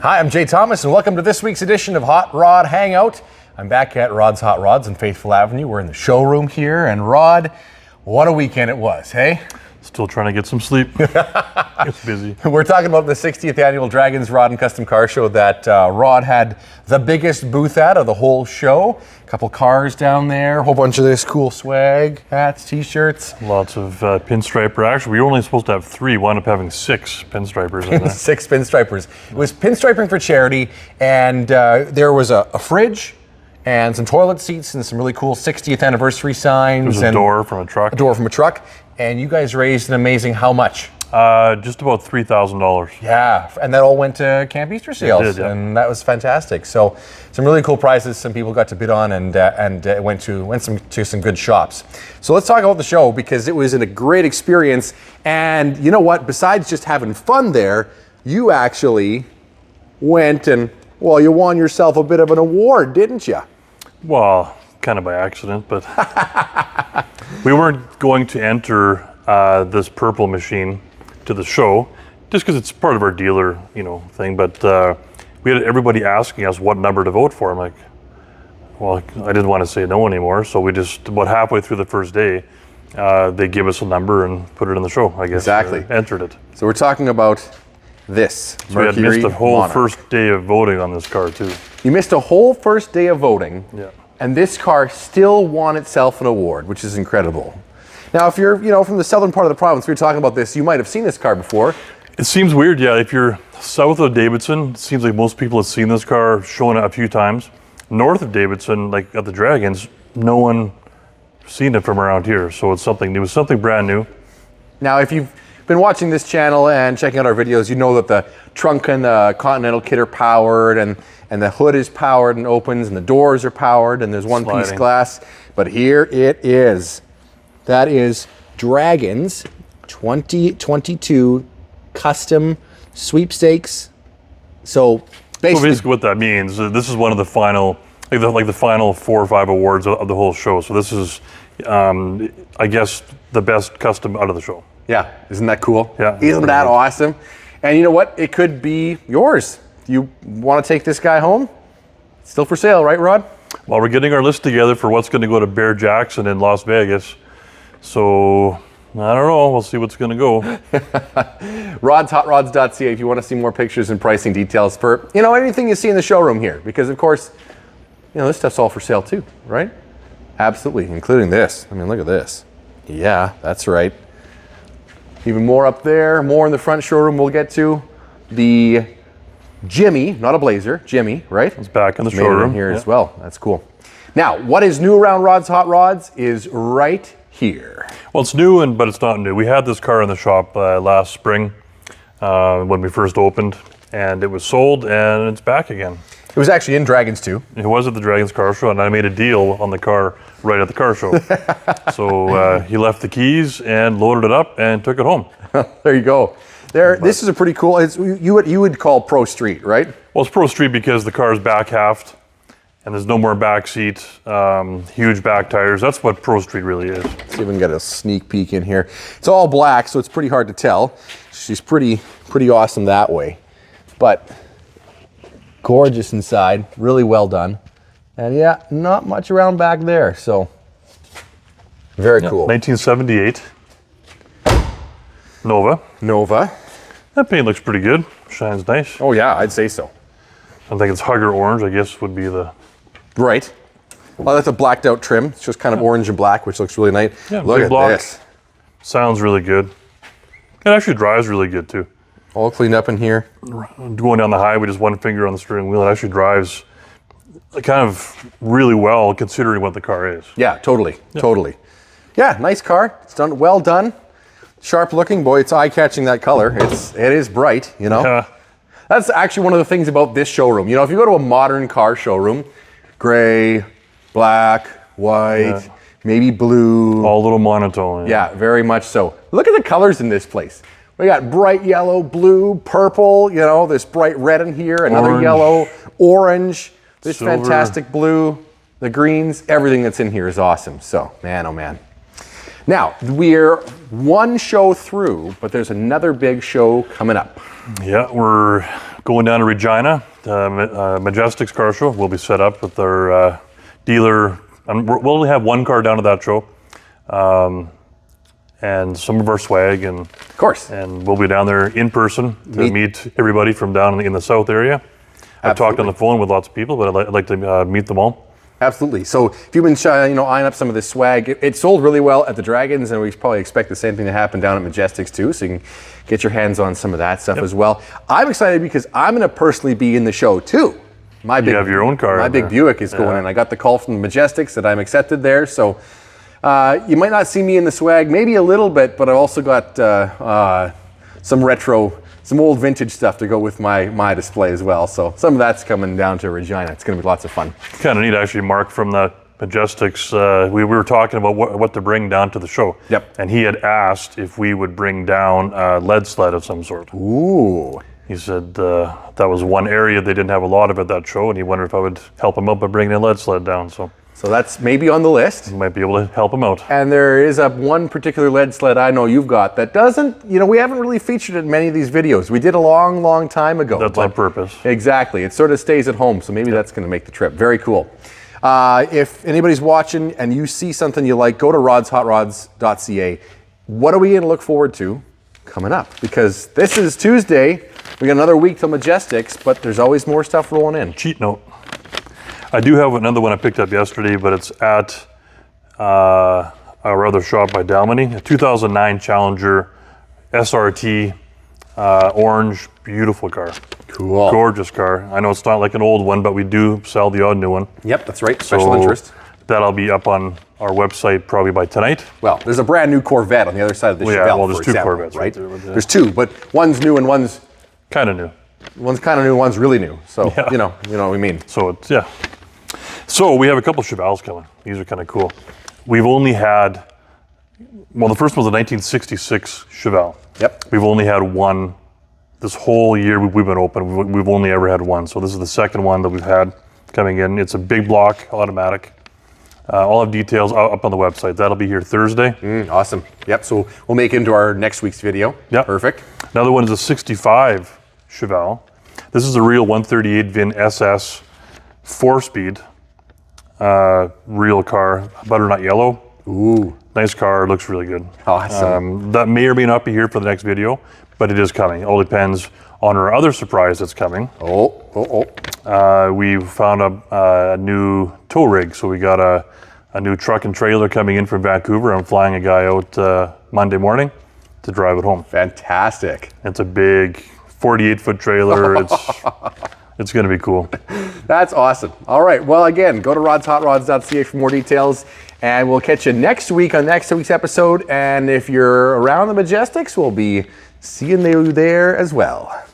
Hi, I'm Jay Thomas, and welcome to this week's edition of Hot Rod Hangout. I'm back at Rod's Hot Rods on Faithful Avenue. We're in the showroom here, and Rod, what a weekend it was, hey? Still trying to get some sleep. It's busy. We're talking about the 60th Annual Dragons Rod and Custom Car Show that Rod had the biggest booth at of the whole show. A couple cars down there, a whole bunch of this cool swag, hats, t-shirts. Lots of pinstriper. Actually, we were only supposed to have 3. Wound up having 6 pinstripers in there. 6 pinstripers. It was pinstriping for charity, and there was a fridge and some toilet seats and some really cool 60th anniversary signs. There's a door from a truck. A door from a truck. And you guys raised an amazing how much? Just about $3,000. Yeah, and that all went to Camp Easter Sales, It did, yeah. And that was fantastic. So some really cool prizes some people got to bid on, and went to some good shops. So let's talk about the show, because it was a great experience. And you know what? Besides just having fun there, you actually went and, well, you won yourself a bit of an award, didn't you? Well, kind of by accident, but we weren't going to enter this purple machine to the show just because it's part of our dealer, thing. But we had everybody asking us what number to vote for. I'm like, well, I didn't want to say no anymore. So we just, about halfway through the first day, they give us a number and put it in the show, I guess. Exactly. Entered it. So we're talking about this So we had Mercury missed the whole Monarch. first day of voting on this car too. You missed a whole first day of voting. Yeah. And this car still won itself an award, which is incredible. Now, if you're, from the southern part of the province, we were talking about this, you might have seen this car before. It seems weird, yeah. If you're south of Davidson, it seems like most people have seen this car shown a few times. North of Davidson, like at the Dragons, no one seen it from around here. So it's something new, something brand new. Now, if you've been watching this channel and checking out our videos, you know that the trunk and the Continental kit are powered, and the hood is powered and opens, and the doors are powered, and there's one-piece glass. But here it is. That is Dragons 2022 Custom Sweepstakes. So basically what that means, this is one of the final, like the final 4 or 5 awards of the whole show. So this is, I guess, the best custom out of the show. Yeah, isn't that cool? Yeah. Isn't that awesome? And you know what? It could be yours. You want to take this guy home? It's still for sale, right, Rod? Well, we're getting our list together for what's going to go to Bear Jackson in Las Vegas. So, I don't know. We'll see what's going to go. RodsHotRods.ca if you want to see more pictures and pricing details for, anything you see in the showroom here. Because, of course, this stuff's all for sale too, right? Absolutely, including this. I mean, look at this. Yeah, that's right. Even more up there, more in the front showroom we'll get to. The Jimmy, not a Blazer, Jimmy, right? It's back in the Made it in showroom here as well. That's cool. Now, what is new around Rod's Hot Rods is right here. Well, it's new, but it's not new. We had this car in the shop last spring when we first opened, and it was sold, and it's back again. It was actually in Dragons too. It was at the Dragons Car Show, and I made a deal on the car right at the car show. So he left the keys and loaded it up and took it home. There you go. This is a pretty cool. It's you would call Pro Street, right? Well, it's Pro Street because the car is back halved, and there's no more back seat, huge back tires. That's what Pro Street really is. Let's even get a sneak peek in here. It's all black, so it's pretty hard to tell. She's pretty awesome that way, but gorgeous inside, really well done. And yeah, not much around back there, so very cool. 1978 Nova. That paint looks pretty good. Shines nice. Oh yeah, I'd say so. I think it's Hugger Orange, I guess, would be the... Right. Well, that's a blacked out trim. It's just kind of orange and black, which looks really nice. Yeah, look big at block. this. Sounds really good. It actually drives really good, too. All cleaned up in here. Going down the highway, just one finger on the steering wheel, it actually drives kind of really well, considering what the car is. Yeah, totally. Yeah, nice car. It's done, well done. Sharp looking, boy, it's eye-catching, that color. It is bright, Yeah. That's actually one of the things about this showroom. If you go to a modern car showroom, gray, black, white, maybe blue. All a little monotone. Yeah, very much so. Look at the colors in this place. We got bright yellow, blue, purple, this bright red in here, another Orange. yellow, orange, this Silver. fantastic blue, the greens, everything that's in here is awesome. So, man, oh man. Now, we're one show through, but there's another big show coming up. Yeah, we're Going down to Regina, Majestics car show. We'll be set up with our dealer. We'll have one car down to that show, and some of our swag, and of course, and we'll be down there in person to meet everybody from down in the south area. I've talked on the phone with lots of people, but I'd like to meet them all. Absolutely. So if you've been eyeing up some of this swag, it sold really well at the Dragons, and we probably expect the same thing to happen down at Majestics too, so you can get your hands on some of that stuff as well. I'm excited because I'm going to personally be in the show too. You have your own car. My big Buick is going in. I got the call from the Majestics that I'm accepted there, so you might not see me in the swag, maybe a little bit, but I've also got some retro, some old vintage stuff to go with my display as well. So some of that's coming down to Regina. It's going to be lots of fun. Kind of neat, actually, Mark from the Majestics. We were talking about what to bring down to the show. Yep. And he had asked if we would bring down a lead sled of some sort. Ooh. He said that was one area they didn't have a lot of at that show, and he wondered if I would help him out by bringing a lead sled down. So that's maybe on the list. You might be able to help him out. And there is one particular lead sled I know you've got that doesn't, we haven't really featured it in many of these videos. We did a long, long time ago. That's on purpose. Exactly. It sort of stays at home, so maybe that's going to make the trip. Very cool. If anybody's watching and you see something you like, go to rodshotrods.ca. What are we going to look forward to coming up? Because this is Tuesday. We got another week till Majestics, but there's always more stuff rolling in. Cheat note. I do have another one I picked up yesterday, but it's at our other shop by Dalmany, a 2009 Challenger SRT, orange, beautiful car. Cool. Gorgeous car. I know it's not like an old one, but we do sell the odd new one. Yep, that's right. Special interest. That'll be up on our website probably by tonight. Well, there's a brand new Corvette on the other side of the Chevelle. Yeah, well, there's two Corvettes right there. There's two, but one's new and one's kind of new. One's kind of new, one's really new. So, you know what we mean. So it's, So we have a couple Chevelles coming. These are kind of cool. We've only had, the first one's a 1966 Chevelle. Yep. We've only had one this whole year we've been open. We've only ever had one. So this is the second one that we've had coming in. It's a big block, automatic. All of details up on the website. That'll be here Thursday. Awesome. Yep, so we'll make it into our next week's video. Yep. Perfect. Another one is a 65 Chevelle. This is a real 138 VIN SS 4-speed. Real car, butternut yellow. Ooh. Nice car, looks really good. Awesome. That may or may not be here for the next video, but it is coming. It all depends on our other surprise that's coming. We found a new tow rig, so we got a new truck and trailer coming in from Vancouver. I'm flying a guy out Monday morning to drive it home. Fantastic. It's a big 48-foot trailer. It's going to be cool. That's awesome. All right. Well, again, go to rodshotrods.ca for more details, and we'll catch you next week on next week's episode. And if you're around the Majestics, we'll be seeing you there as well.